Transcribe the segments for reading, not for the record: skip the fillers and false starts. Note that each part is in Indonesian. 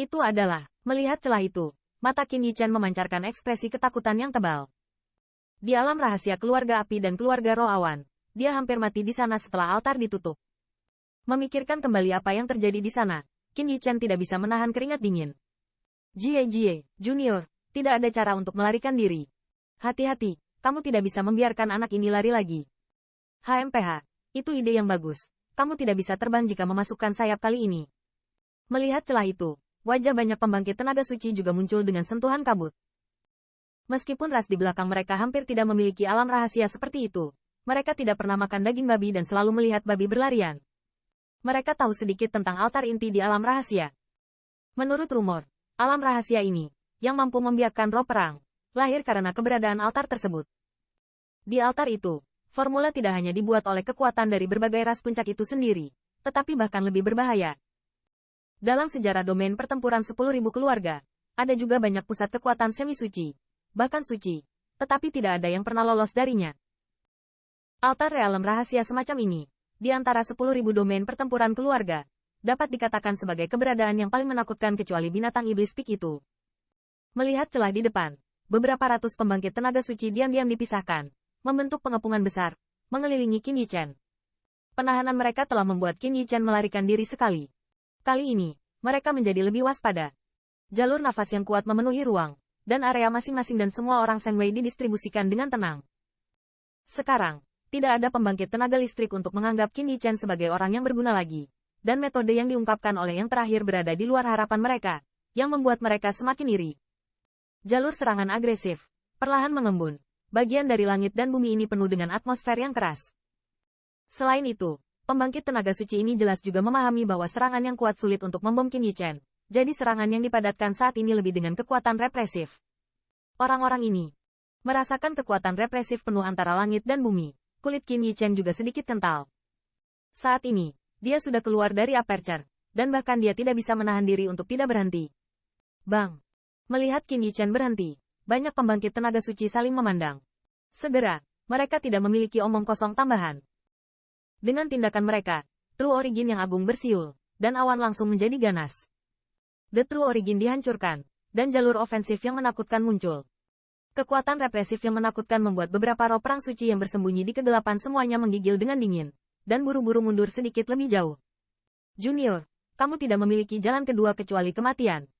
Itu adalah, melihat celah itu, mata Qin Yichen memancarkan ekspresi ketakutan yang tebal. Di alam rahasia keluarga api dan keluarga roh awan, dia hampir mati di sana setelah altar ditutup. Memikirkan kembali apa yang terjadi di sana, Qin Yichen tidak bisa menahan keringat dingin. Jie, Junior, tidak ada cara untuk melarikan diri. Hati-hati, kamu tidak bisa membiarkan anak ini lari lagi. HMPH, itu ide yang bagus. Kamu tidak bisa terbang jika memasukkan sayap kali ini. Melihat celah itu, wajah banyak pembangkit tenaga suci juga muncul dengan sentuhan kabut. Meskipun ras di belakang mereka hampir tidak memiliki alam rahasia seperti itu, mereka tidak pernah makan daging babi dan selalu melihat babi berlarian. Mereka tahu sedikit tentang altar inti di alam rahasia. Menurut rumor, alam rahasia ini, yang mampu membiarkan roh perang, lahir karena keberadaan altar tersebut. Di altar itu, formula tidak hanya dibuat oleh kekuatan dari berbagai ras puncak itu sendiri, tetapi bahkan lebih berbahaya. Dalam sejarah domain pertempuran 10.000 keluarga, ada juga banyak pusat kekuatan semi-suci, bahkan suci, tetapi tidak ada yang pernah lolos darinya. Altar realem rahasia semacam ini, di antara 10.000 domain pertempuran keluarga, dapat dikatakan sebagai keberadaan yang paling menakutkan kecuali binatang iblis pik itu. Melihat celah di depan, beberapa ratus pembangkit tenaga suci diam-diam dipisahkan, membentuk pengepungan besar, mengelilingi Qin Yichen. Penahanan mereka telah membuat Qin Yichen melarikan diri sekali. Kali ini, mereka menjadi lebih waspada. Jalur nafas yang kuat memenuhi ruang, dan area masing-masing dan semua orang Sengwei didistribusikan dengan tenang. Sekarang, tidak ada pembangkit tenaga listrik untuk menganggap Qin Yichen sebagai orang yang berguna lagi, dan metode yang diungkapkan oleh yang terakhir berada di luar harapan mereka, yang membuat mereka semakin iri. Jalur serangan agresif, perlahan mengembun, bagian dari langit dan bumi ini penuh dengan atmosfer yang keras. Selain itu, pembangkit tenaga suci ini jelas juga memahami bahwa serangan yang kuat sulit untuk membom Qin Yichen. Jadi serangan yang dipadatkan saat ini lebih dengan kekuatan represif. Orang-orang ini merasakan kekuatan represif penuh antara langit dan bumi. Kulit Qin Yichen juga sedikit kental. Saat ini, dia sudah keluar dari aperture, dan bahkan dia tidak bisa menahan diri untuk tidak berhenti. Bang! Melihat Qin Yichen berhenti, banyak pembangkit tenaga suci saling memandang. Segera, mereka tidak memiliki omong kosong tambahan. Dengan tindakan mereka, True Origin yang agung bersiul, dan awan langsung menjadi ganas. The True Origin dihancurkan, dan jalur ofensif yang menakutkan muncul. Kekuatan represif yang menakutkan membuat beberapa roh perang suci yang bersembunyi di kegelapan semuanya menggigil dengan dingin, dan buru-buru mundur sedikit lebih jauh. Junior, kamu tidak memiliki jalan kedua kecuali kematian.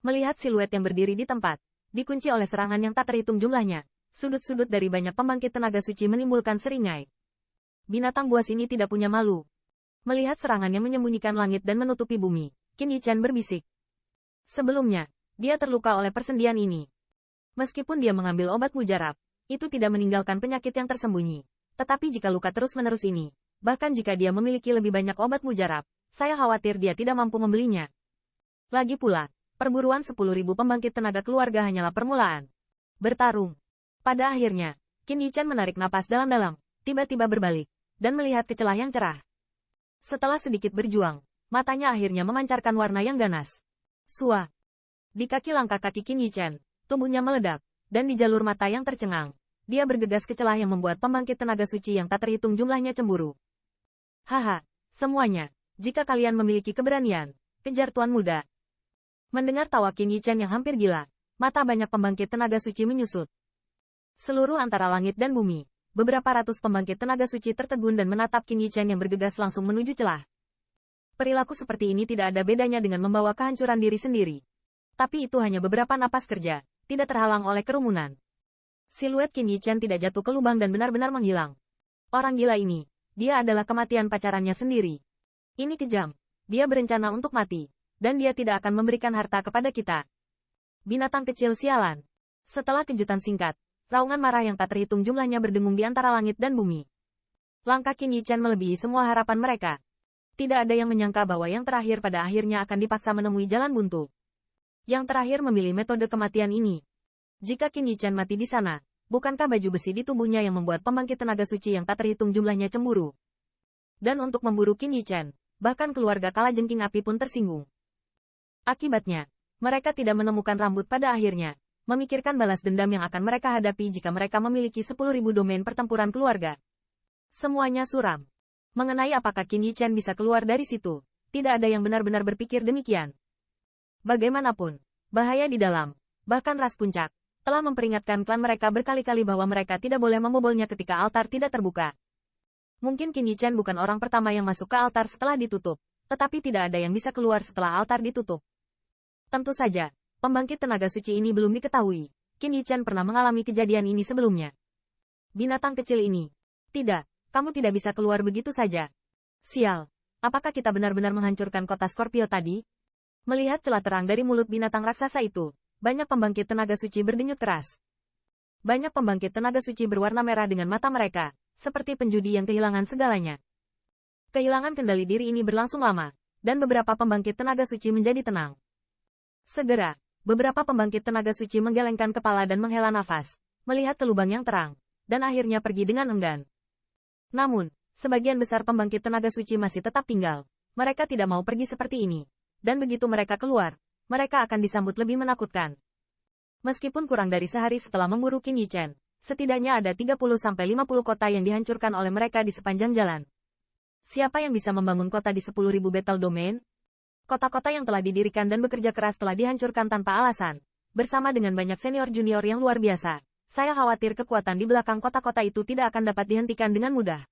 Melihat siluet yang berdiri di tempat, dikunci oleh serangan yang tak terhitung jumlahnya, sudut-sudut dari banyak pembangkit tenaga suci menimbulkan seringai. Binatang buas ini tidak punya malu. Melihat serangan yang menyembunyikan langit dan menutupi bumi, Qin Yichen berbisik. Sebelumnya, dia terluka oleh persendian ini. Meskipun dia mengambil obat mujarab, itu tidak meninggalkan penyakit yang tersembunyi. Tetapi jika luka terus-menerus ini, bahkan jika dia memiliki lebih banyak obat mujarab, saya khawatir dia tidak mampu membelinya. Lagi pula, perburuan 10.000 pembangkit tenaga keluarga hanyalah permulaan. Bertarung. Pada akhirnya, Qin Yichen menarik napas dalam-dalam, tiba-tiba berbalik, dan melihat ke celah yang cerah. Setelah sedikit berjuang, matanya akhirnya memancarkan warna yang ganas. Sua. Di kaki langkah kaki Qin Yichen, tubuhnya meledak, dan di jalur mata yang tercengang, dia bergegas ke celah yang membuat pembangkit tenaga suci yang tak terhitung jumlahnya cemburu. Haha, semuanya, jika kalian memiliki keberanian, kejar tuan muda. Mendengar tawa Qin Yichen yang hampir gila, mata banyak pembangkit tenaga suci menyusut. Seluruh antara langit dan bumi, beberapa ratus pembangkit tenaga suci tertegun dan menatap Qin Yichen yang bergegas langsung menuju celah. Perilaku seperti ini tidak ada bedanya dengan membawa kehancuran diri sendiri. Tapi itu hanya beberapa napas kerja, tidak terhalang oleh kerumunan. Siluet Qin Yichen tidak jatuh ke lubang dan benar-benar menghilang. Orang gila ini, dia adalah kematian pacarannya sendiri. Ini kejam. Dia berencana untuk mati, dan dia tidak akan memberikan harta kepada kita. Binatang kecil sialan. Setelah kejutan singkat, raungan marah yang tak terhitung jumlahnya berdengung di antara langit dan bumi. Langkah Qin Yichen melebihi semua harapan mereka. Tidak ada yang menyangka bahwa yang terakhir pada akhirnya akan dipaksa menemui jalan buntu. Yang terakhir memilih metode kematian ini. Jika Qin Yichen mati di sana, bukankah baju besi di tubuhnya yang membuat pembangkit tenaga suci yang tak terhitung jumlahnya cemburu? Dan untuk memburu Qin Yichen, bahkan keluarga Kalajengking Api pun tersinggung. Akibatnya, mereka tidak menemukan rambut pada akhirnya, memikirkan balas dendam yang akan mereka hadapi jika mereka memiliki 10.000 domain pertempuran keluarga. Semuanya suram. Mengenai apakah Qin Yichen bisa keluar dari situ, tidak ada yang benar-benar berpikir demikian. Bagaimanapun, bahaya di dalam, bahkan ras puncak, telah memperingatkan klan mereka berkali-kali bahwa mereka tidak boleh membobolnya ketika altar tidak terbuka. Mungkin Qin Yichen bukan orang pertama yang masuk ke altar setelah ditutup, tetapi tidak ada yang bisa keluar setelah altar ditutup. Tentu saja, pembangkit tenaga suci ini belum diketahui. Qin Yichen pernah mengalami kejadian ini sebelumnya. Binatang kecil ini. Tidak, kamu tidak bisa keluar begitu saja. Sial, apakah kita benar-benar menghancurkan kota Scorpio tadi? Melihat celah terang dari mulut binatang raksasa itu, banyak pembangkit tenaga suci berdenyut keras. Banyak pembangkit tenaga suci berwarna merah dengan mata mereka, seperti penjudi yang kehilangan segalanya. Kehilangan kendali diri ini berlangsung lama, dan beberapa pembangkit tenaga suci menjadi tenang. Segera, beberapa pembangkit tenaga suci menggelengkan kepala dan menghela nafas, melihat ke lubang yang terang, dan akhirnya pergi dengan enggan. Namun, sebagian besar pembangkit tenaga suci masih tetap tinggal. Mereka tidak mau pergi seperti ini. Dan begitu mereka keluar, mereka akan disambut lebih menakutkan. Meskipun kurang dari sehari setelah memburu Qin Yichen, setidaknya ada 30-50 kota yang dihancurkan oleh mereka di sepanjang jalan. Siapa yang bisa membangun kota di 10.000 battle domain? Kota-kota yang telah didirikan dan bekerja keras telah dihancurkan tanpa alasan. Bersama dengan banyak senior-junior yang luar biasa, saya khawatir kekuatan di belakang kota-kota itu tidak akan dapat dihentikan dengan mudah.